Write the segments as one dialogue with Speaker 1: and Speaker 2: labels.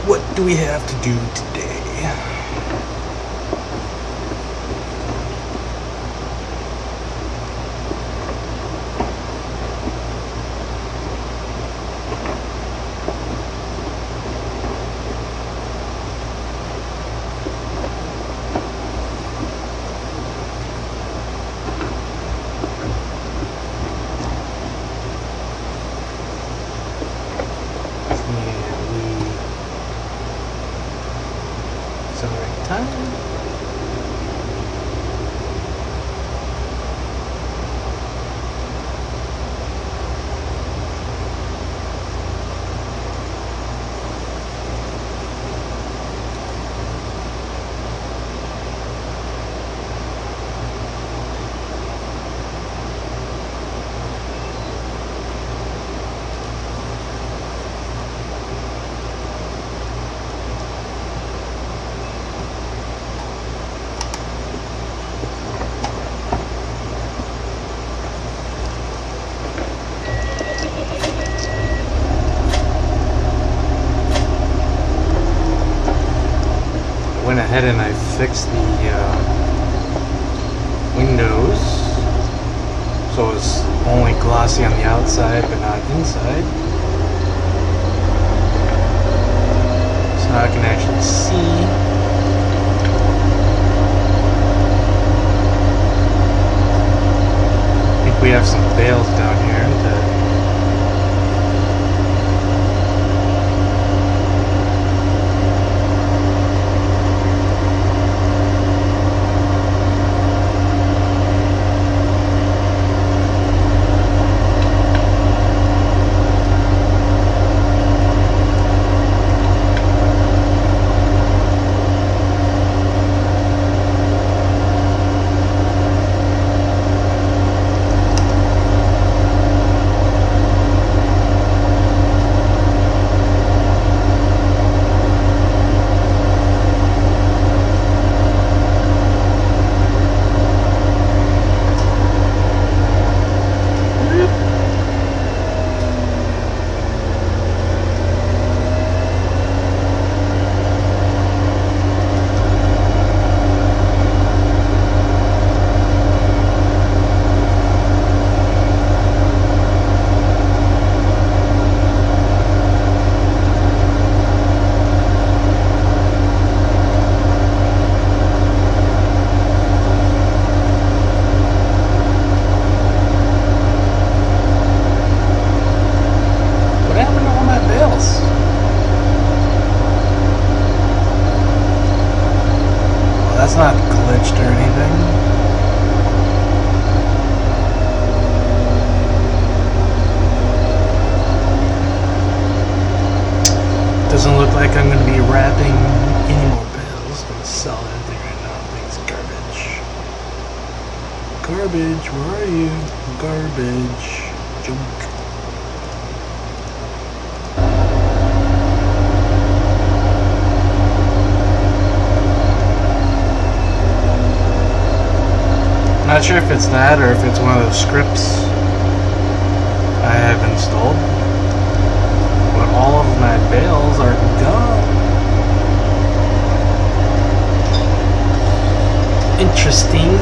Speaker 1: what do we have to do today? Went ahead and I fixed the windows so it's only glossy on the outside but not inside, so now I can actually see. I think we have some bales down here that that's not glitched or anything. Doesn't look like I'm going to be wrapping any more bales. I'm going to sell everything right now. I think it's garbage. Garbage, where are you? Garbage. Junk. Not sure if it's that or if it's one of those scripts I have installed, but all of my bales are gone. Interesting.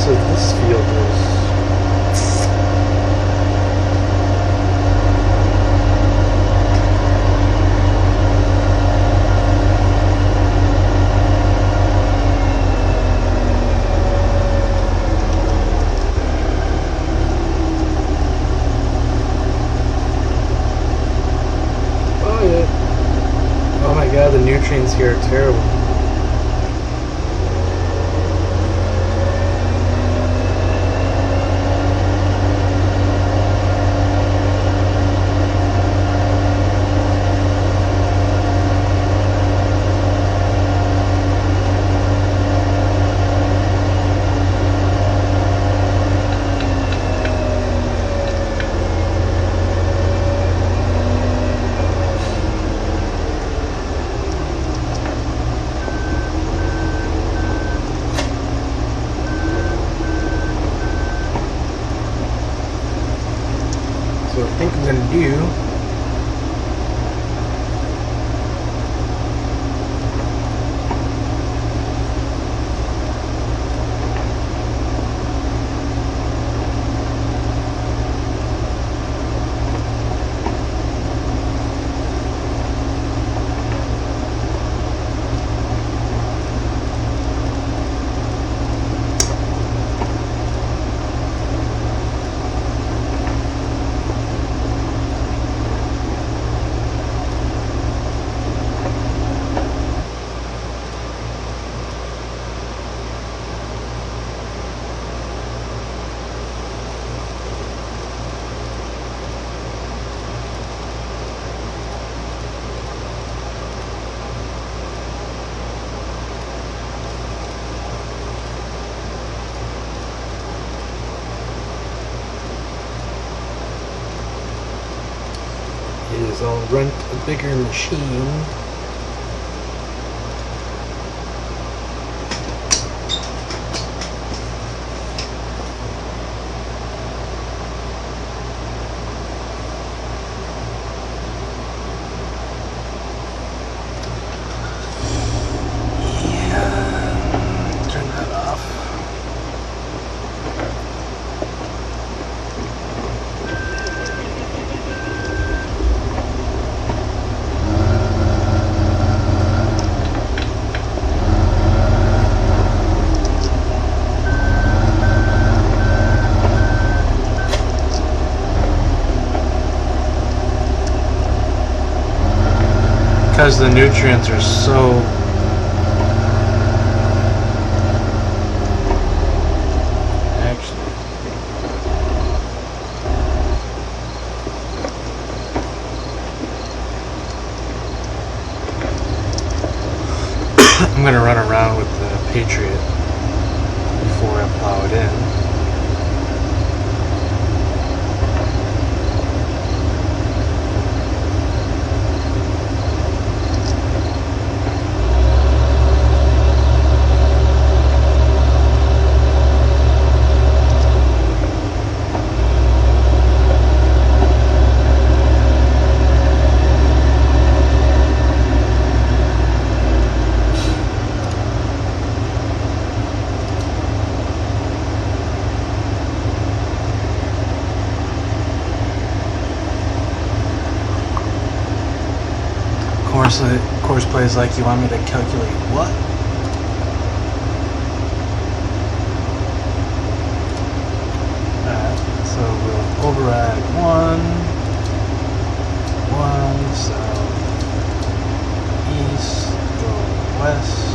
Speaker 1: This field is. Oh yeah. Oh my god, the nutrients here are terrible. So what I think I'm going to do is I'll rent a bigger machine. Because the nutrients are so I'm going to run around with the Patriot before I plow it in. Course plays like, you want me to calculate what? Alright, so we'll override 1, south, east, go west.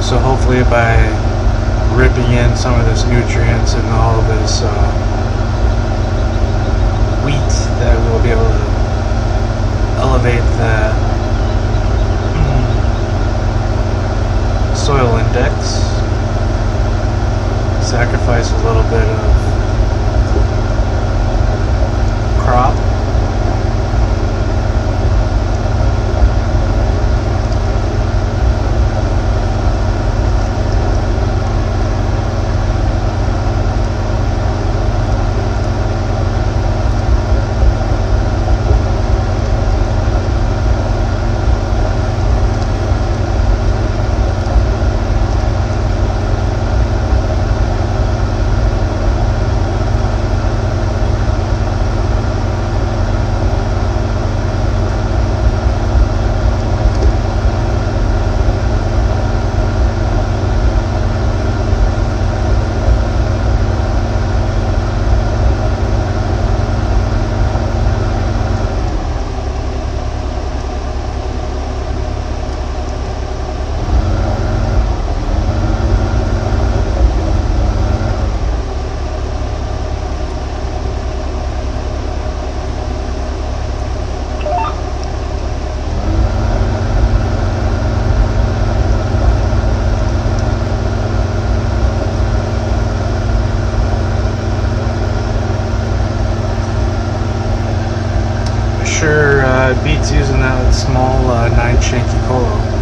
Speaker 1: So hopefully by ripping in some of this nutrients and all of this wheat, that we'll be able to elevate the soil index, sacrifice a little bit of crop. Beats using that small 9 shanky colo.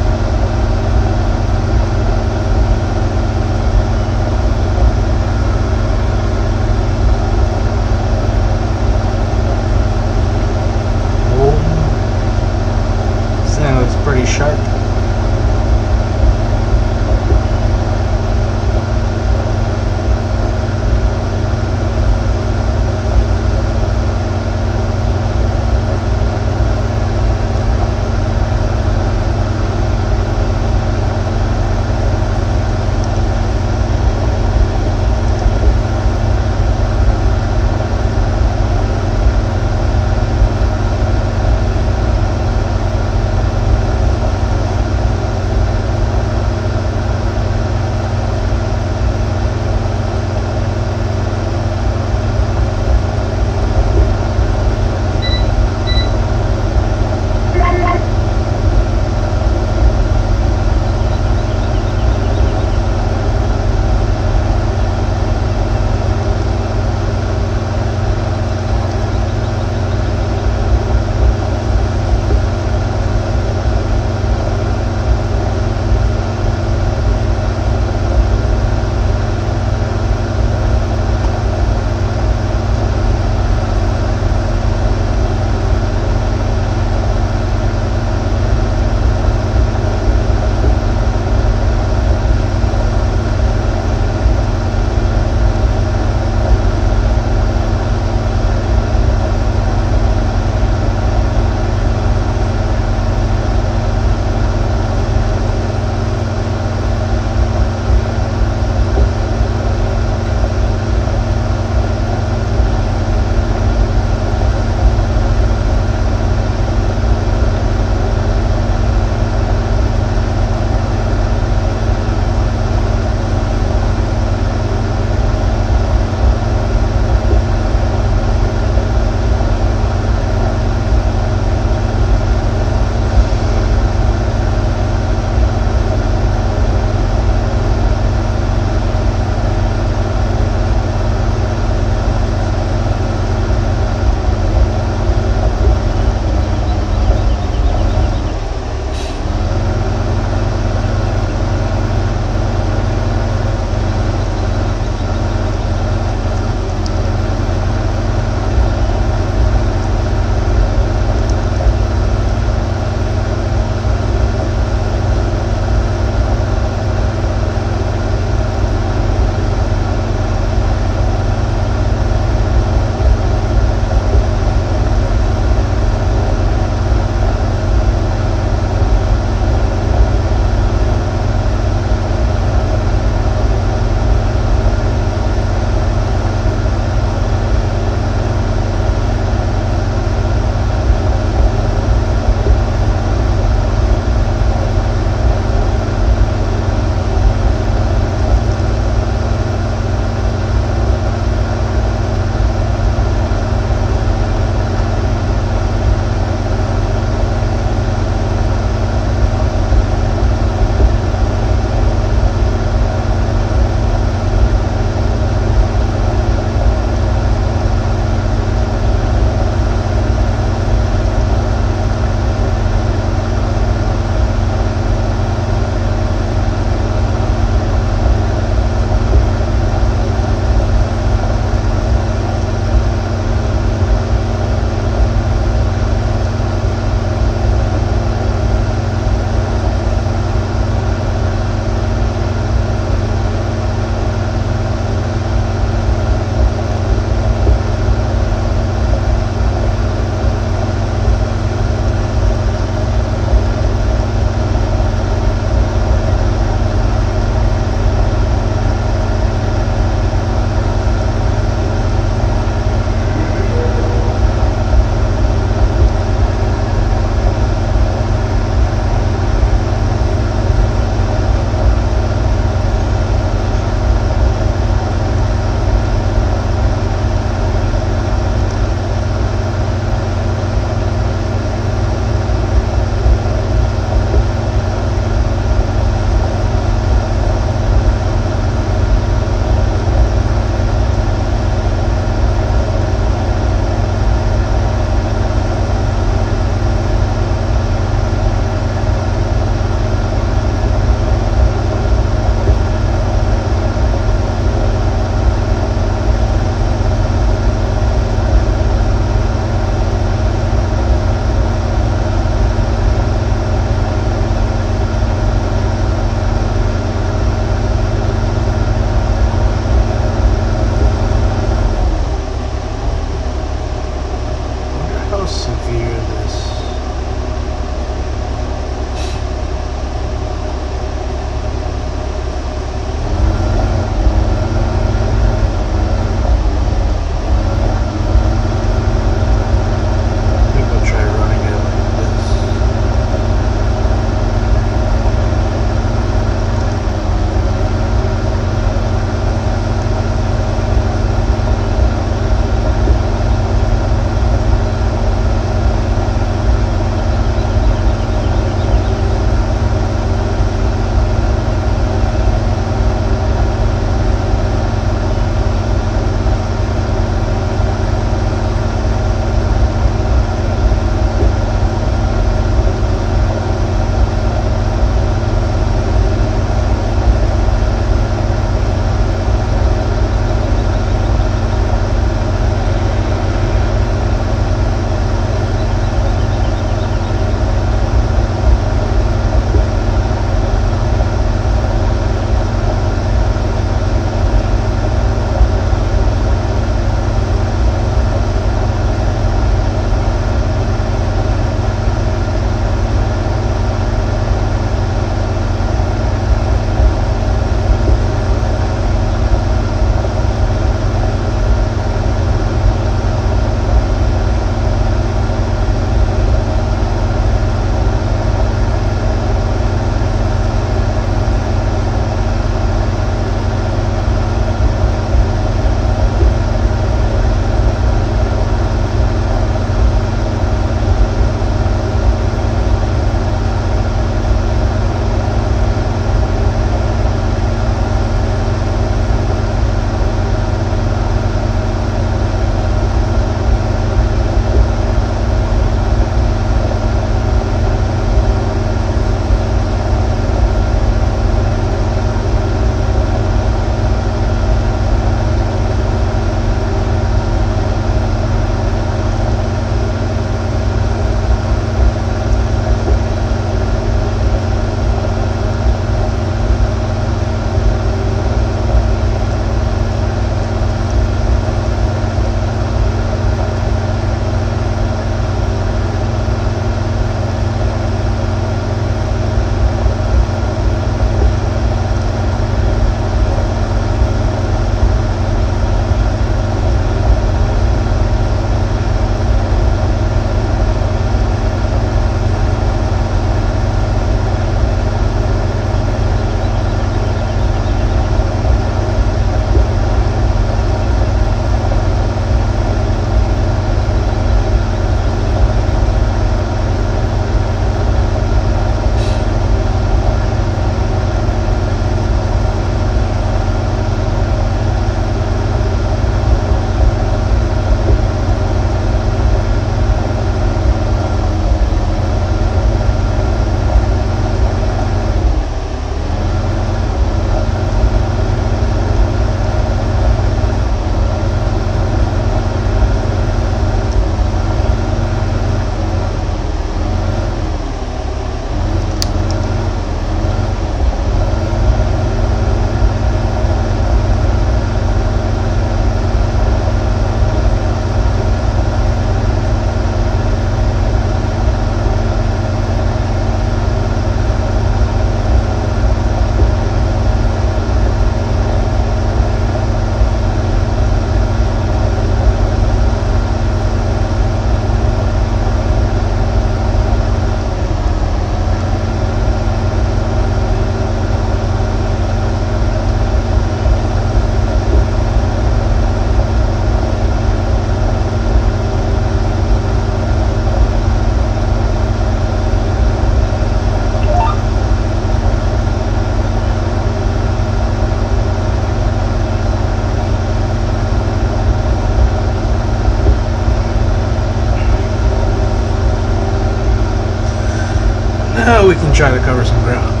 Speaker 1: we can try to cover some ground.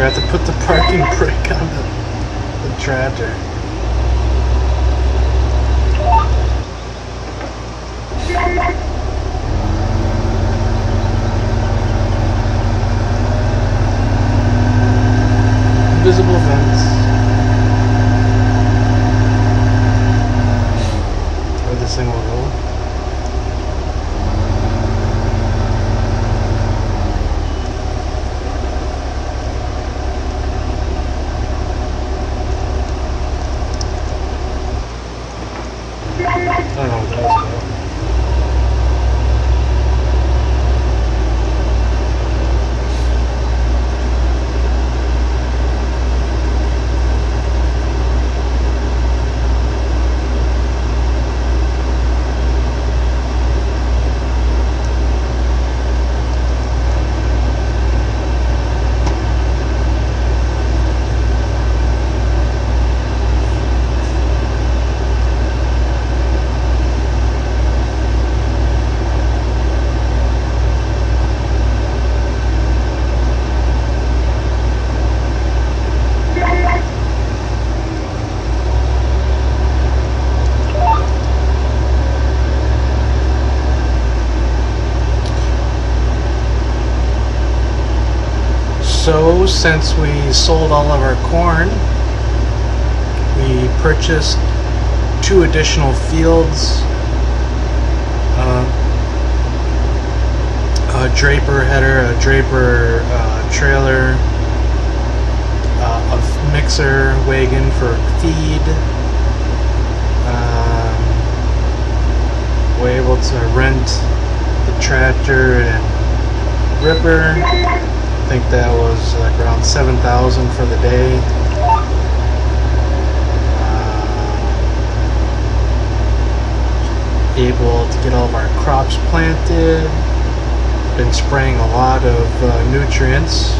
Speaker 1: forgot to put the parking brake on the tractor. Invisible vents. Where this thing will go. I don't know what that was about. So, since we sold all of our corn, we purchased 2 additional fields. A draper header, a draper trailer, a mixer wagon for feed. We're able to rent the tractor and ripper. I think that was like around $7,000 for the day. Able to get all of our crops planted. Been spraying a lot of nutrients.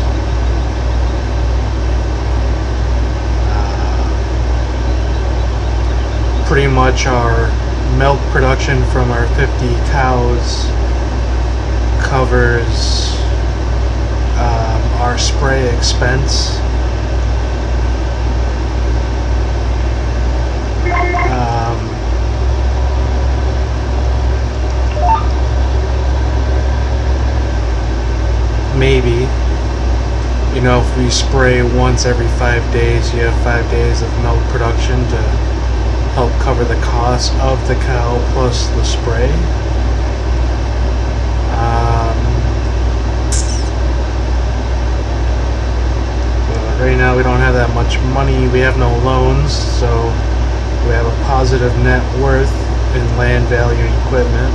Speaker 1: Pretty much our milk production from our 50 cows covers our spray expense. Maybe, you know, if we spray once every 5 days, you have 5 days of milk production to help cover the cost of the cow plus the spray. Right now we don't have that much money. We have no loans, so we have a positive net worth in land value equipment.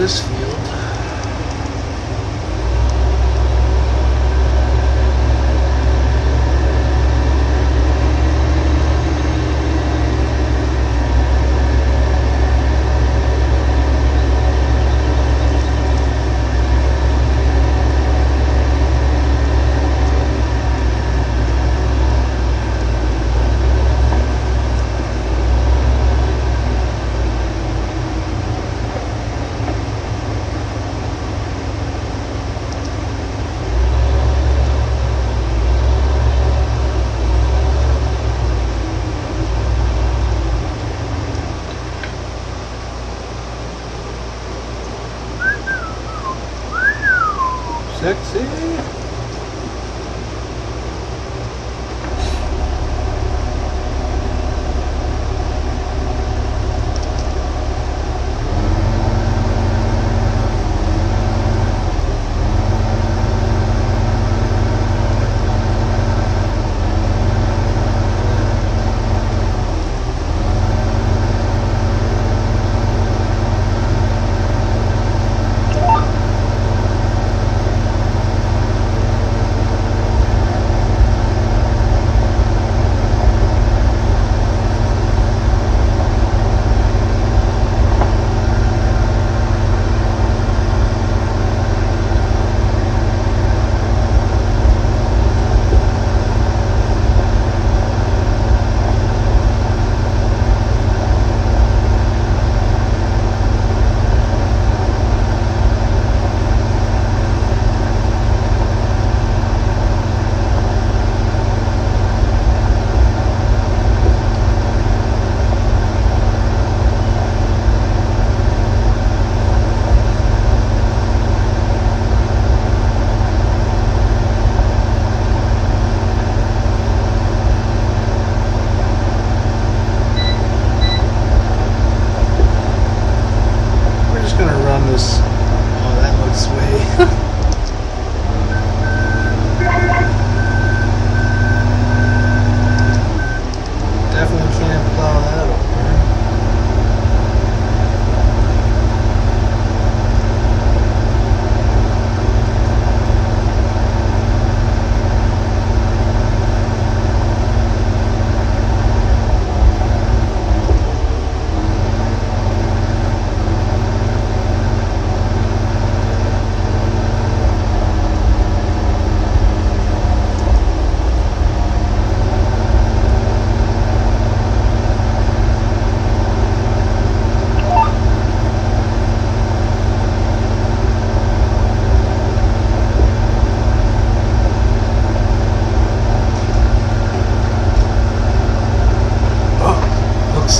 Speaker 1: this field. Sexy.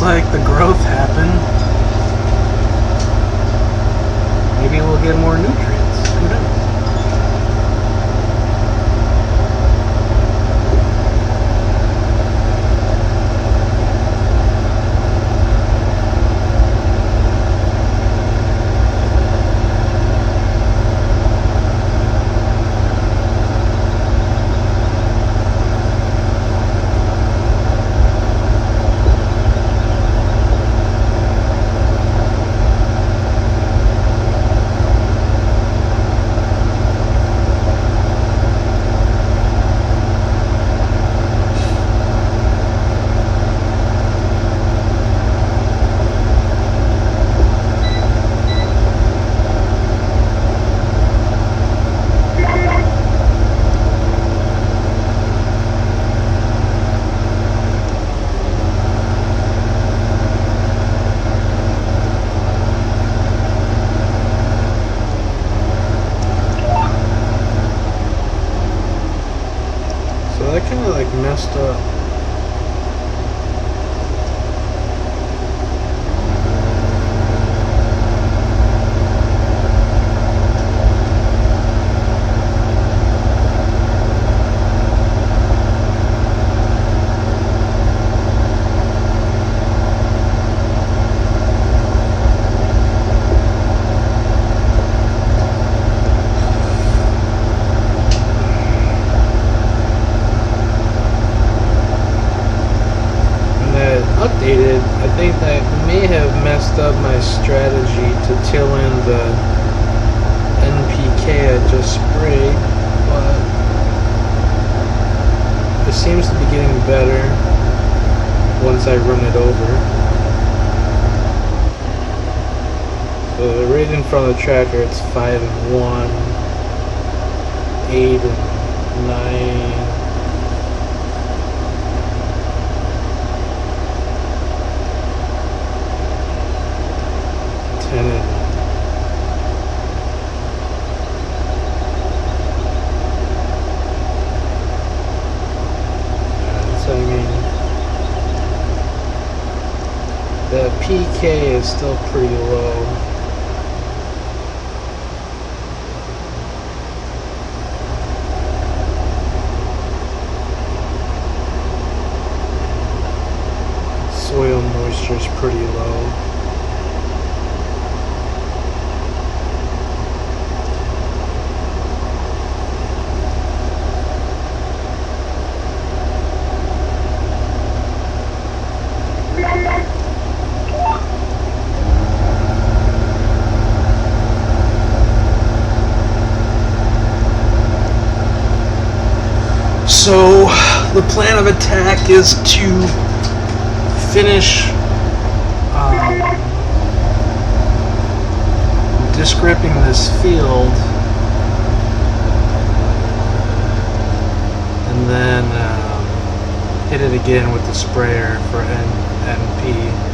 Speaker 1: Like the growth happened. Maybe we'll get more nutrients. Who knows? That kind of like messed up. Updated, I think that may have messed up my strategy to till in the NPK I just sprayed, but it seems to be getting better once I run it over. So right in front of the tractor it's 5 and 1, 8 and 9. 10 and so I mean the PK is still pretty low. So the plan of attack is to finish disc ripping this field, and then hit it again with the sprayer for NP.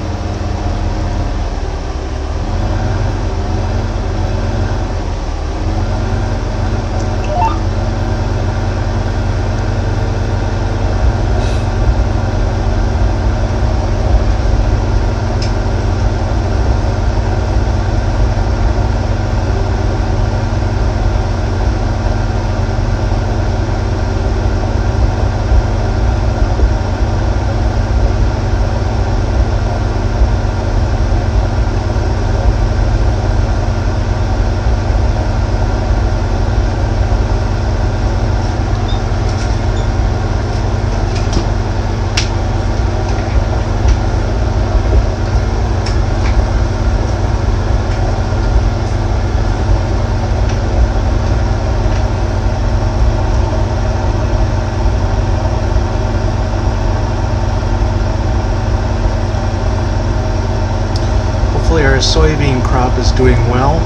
Speaker 1: Our soybean crop is doing well.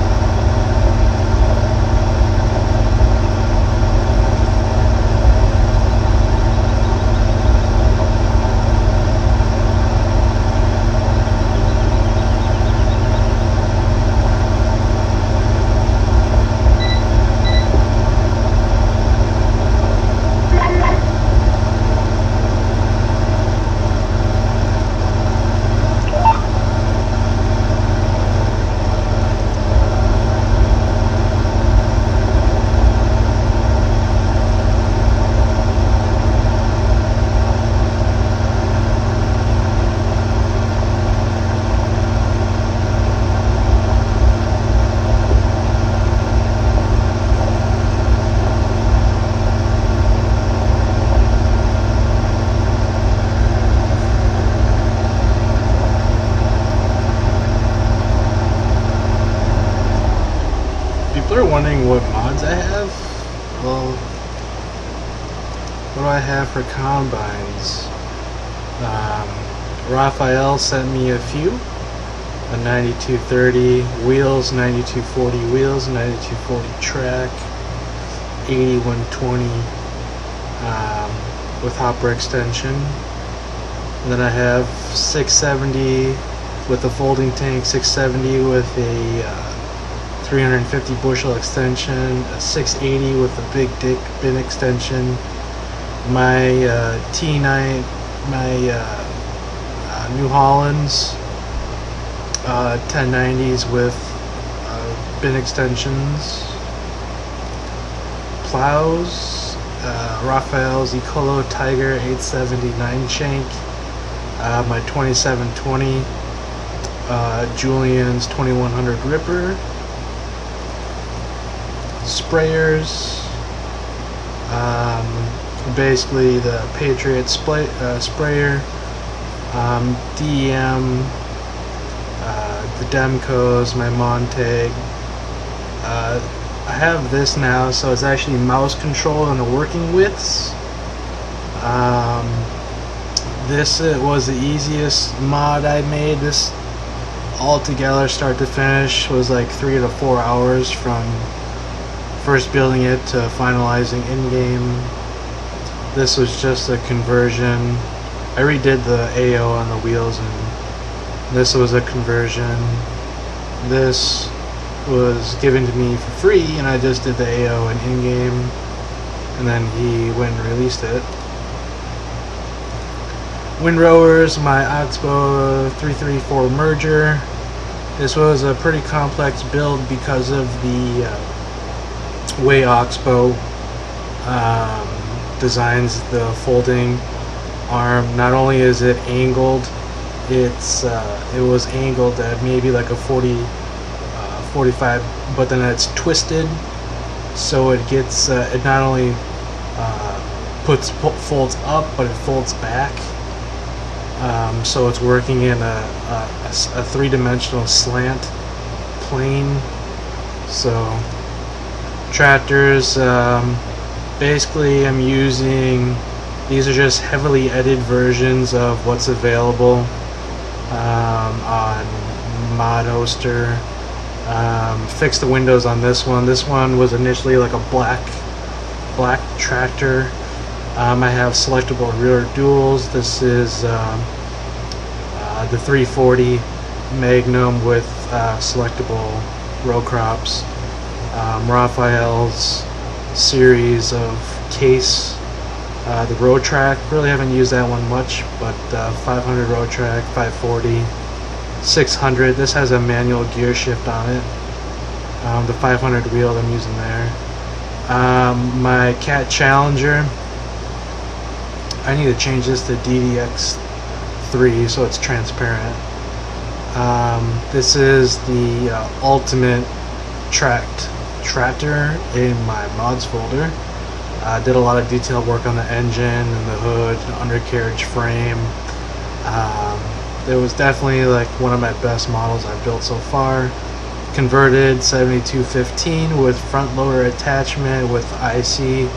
Speaker 1: People are wondering what mods I have. Well, what do I have for combines? Raphael sent me a few. A 9230 wheels, 9240 wheels, 9240 track, 8120 with hopper extension. And then I have 670 with a folding tank, 670 with a 350 bushel extension, a 680 with a big dick bin extension, my T9, my New Hollands 1090s with bin extensions, plows, Raphael's Ecolo Tiger 879 shank, my 2720, Julian's 2100 Ripper, sprayers, basically the Patriot sprayer, DEM, the Demcos, my Montag. I have this now, so it's actually mouse control on the working widths. This was the easiest mod I made. This all together, start to finish, was like 3 to 4 hours from first building it to finalizing in-game. This was just a conversion. I redid the AO on the wheels, and this was a conversion. This was given to me for free, and I just did the AO and in-game, and then he went and released it. Windrowers, my Oxbow 334 merger. This was a pretty complex build because of the way Oxbow designs the folding arm. Not only is it angled, it was angled at maybe like a 45, but then it's twisted, so it gets it not only folds up, but it folds back. So it's working in a three-dimensional slant plane. So tractors, Basically, I'm using, these are just heavily edited versions of what's available on Mod Hoster. Fixed the windows on this one. This one was initially like a black tractor. I have selectable rear duals. This is the 340 Magnum with selectable row crops. Raphael's series of case. The road track, really haven't used that one much, but 500 road track, 540, 600. This has a manual gear shift on it. The 500 wheel I'm using there. My Cat Challenger, I need to change this to DDX3 so it's transparent. This is the ultimate tractor in my mods folder. Did a lot of detailed work on the engine and the hood, undercarriage frame. It was definitely like one of my best models I've built so far. Converted 7215 with front loader attachment with IC,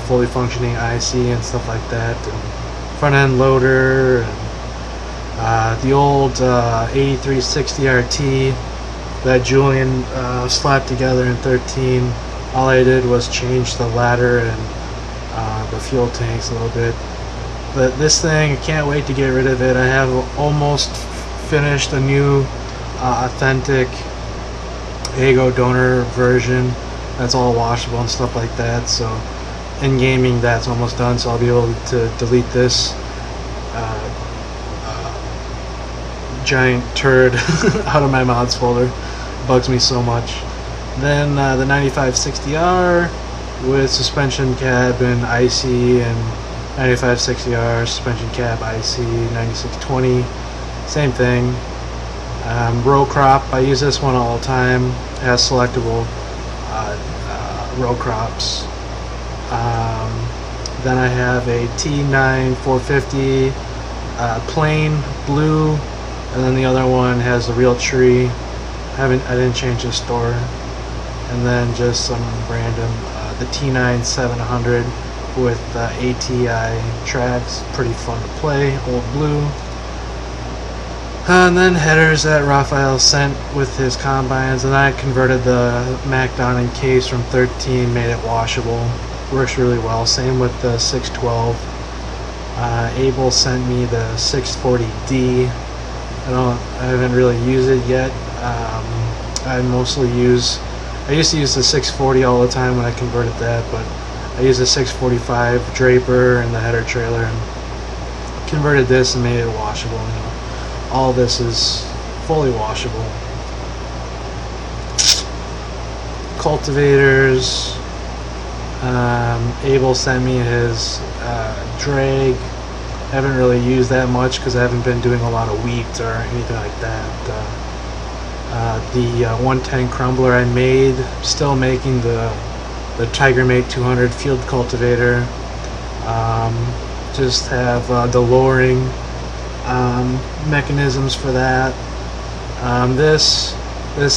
Speaker 1: fully functioning IC and stuff like that, and front end loader, and the old 8360 RT that Julian slapped together in 13. All I did was change the ladder and the fuel tanks a little bit. But this thing, I can't wait to get rid of it. I have almost finished a new authentic Ego donor version that's all washable and stuff like that. So in gaming, that's almost done. So I'll be able to delete this giant turd out of my mods folder. Bugs me so much. Then the 9560R with suspension cab and IC, and 9560R suspension cab IC, 9620, same thing. Row crop, I use this one all the time. It has selectable row crops. Then I have a T9 450 plain blue, and then the other one has the real tree. I didn't change the store. And then just some random the T9 700 with ATI tracks, pretty fun to play, old blue. And then headers that Raphael sent with his combines, and I converted the Mac down in case from 13, made it washable. Works really well. Same with the 612. Abel sent me the 640D. I haven't really used it yet. I used to use the 640 all the time when I converted that, but I used the 645 Draper and the header trailer and converted this and made it washable. All this is fully washable. Cultivators. Abel sent me his drag. I haven't really used that much because I haven't been doing a lot of wheat or anything like that. The 110 crumbler I made, still making the Tigermate 200 field cultivator. Just have the lowering mechanisms for that. This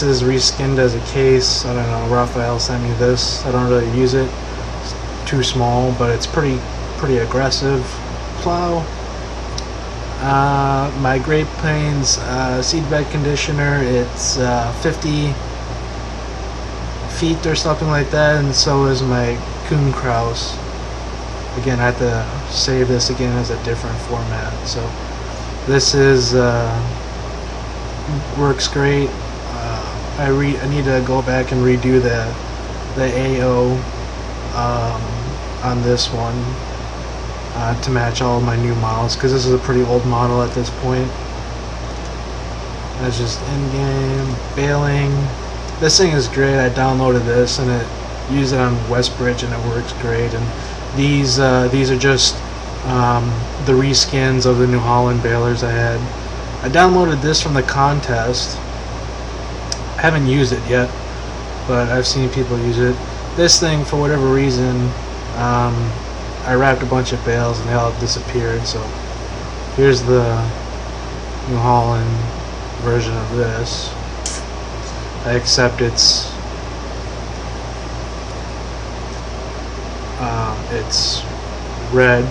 Speaker 1: is reskinned as a case. I don't know, Raphael sent me this. I don't really use it. It's too small, but it's pretty aggressive plow. My Great Plains seedbed conditioner, it's 50 feet or something like that, and so is my Kuhn Kraus. Again, I have to save this again as a different format. So this is works great. I need to go back and redo the AO on this one. To match all of my new models, because this is a pretty old model at this point. That's just in-game baling. This thing is great. I downloaded this and used it on Westbridge and it works great. And these are just the reskins of the New Holland balers I had. I downloaded this from the contest. I haven't used it yet, but I've seen people use it. This thing, for whatever reason, I wrapped a bunch of bales and they all disappeared. So here's the New Holland version of this. I accept its it's red.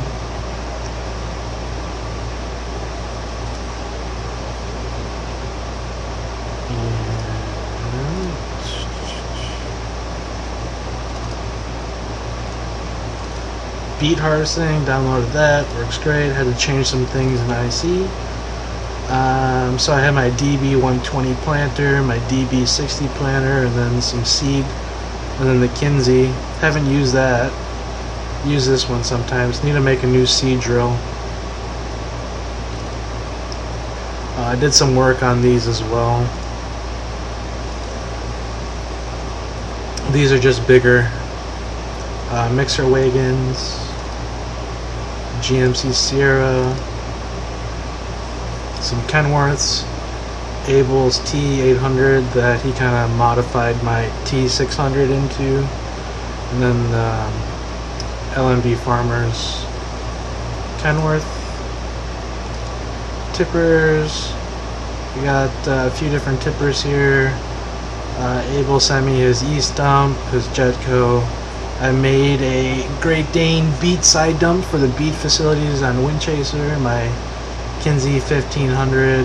Speaker 1: Beet harvesting, downloaded that, works great. Had to change some things in IC. So I have my DB120 planter, my DB60 planter, and then some seed, and then the Kinsey. Haven't used that. Use this one sometimes. Need to make a new seed drill. I did some work on these as well. These are just bigger mixer wagons, GMC Sierra, some Kenworths, Abel's T800 that he kind of modified my T600 into, and then LMB Farmers Kenworth tippers. We got a few different tippers here. Abel sent me his East dump, his Jetco. I made a Great Dane beet side dump for the beet facilities on Windchaser, my Kinsey 1500.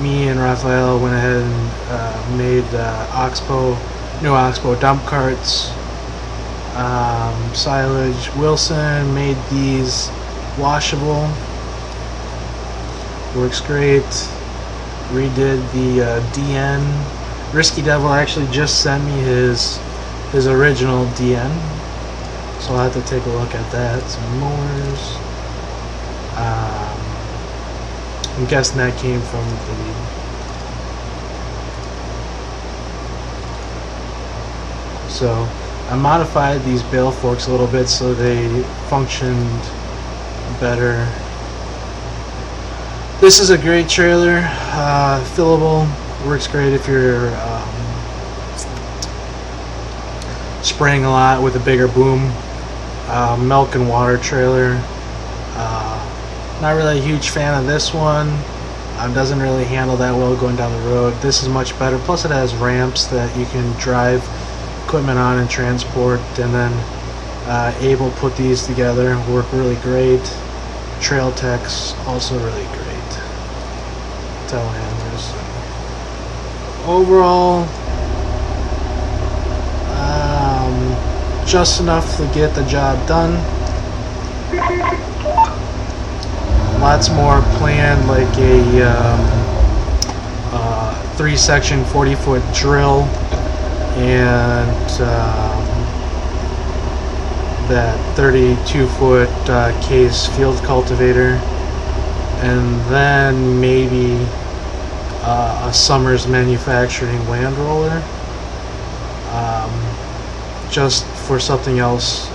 Speaker 1: Me and Raphael went ahead and made new Oxbow dump carts. Silage. Wilson made these washable. Works great. Redid the DN. Risky Devil actually just sent me his original DN, so I'll have to take a look at that. Some mowers. I'm guessing that came from the. So I modified these bale forks a little bit so they functioned better. This is a great trailer, fillable, works great if you're spraying a lot with a bigger boom. Milk and water trailer. Not really a huge fan of this one. Doesn't really handle that well going down the road. This is much better, plus it has ramps that you can drive equipment on and transport, and then Abel put these together, work really great. Trail Tech's also really great. Telehandlers. Overall, just enough to get the job done. Lots more planned, like a 3-section 40-foot drill and that 32-foot case field cultivator, and then maybe a Summers Manufacturing land roller, just for something else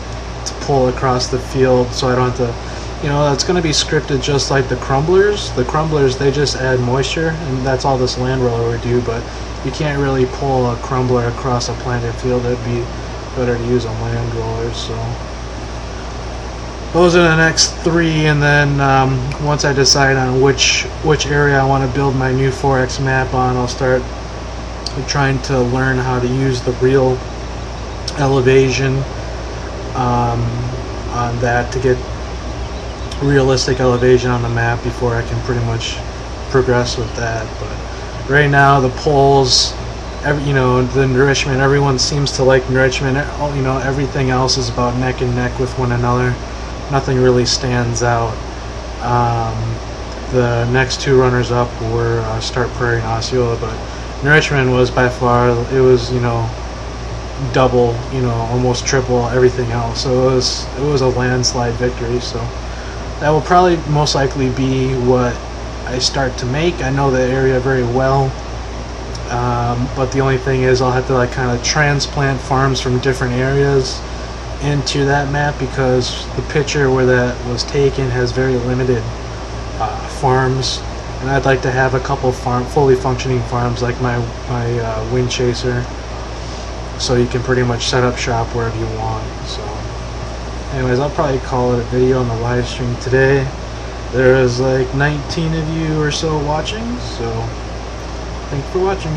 Speaker 1: to pull across the field, so I don't have to, you know, it's going to be scripted just like the crumblers. The crumblers, they just add moisture, and that's all this land roller would do, but you can't really pull a crumbler across a planted field. It'd be better to use a land roller. So those are the next 3, and then once I decide on which area I want to build my new 4X map on, I'll start trying to learn how to use the real elevation on that to get realistic elevation on the map before I can pretty much progress with that. But right now the poles, you know, the enrichment, everyone seems to like enrichment. You know, everything else is about neck and neck with one another. Nothing really stands out. The next 2 runners up were Start Prairie and Osceola, but enrichment was by far, it was, you know, double, you know, almost triple everything else. So it was a landslide victory. So that will probably most likely be what I start to make. I know the area very well, but the only thing is I'll have to like kind of transplant farms from different areas into that map, because the picture where that was taken has very limited farms, and I'd like to have a couple fully functioning farms like my Windchaser, so you can pretty much set up shop wherever you want. So anyways, I'll probably call it a video on the live stream today. There is like 19 of you or so watching, so thanks for watching.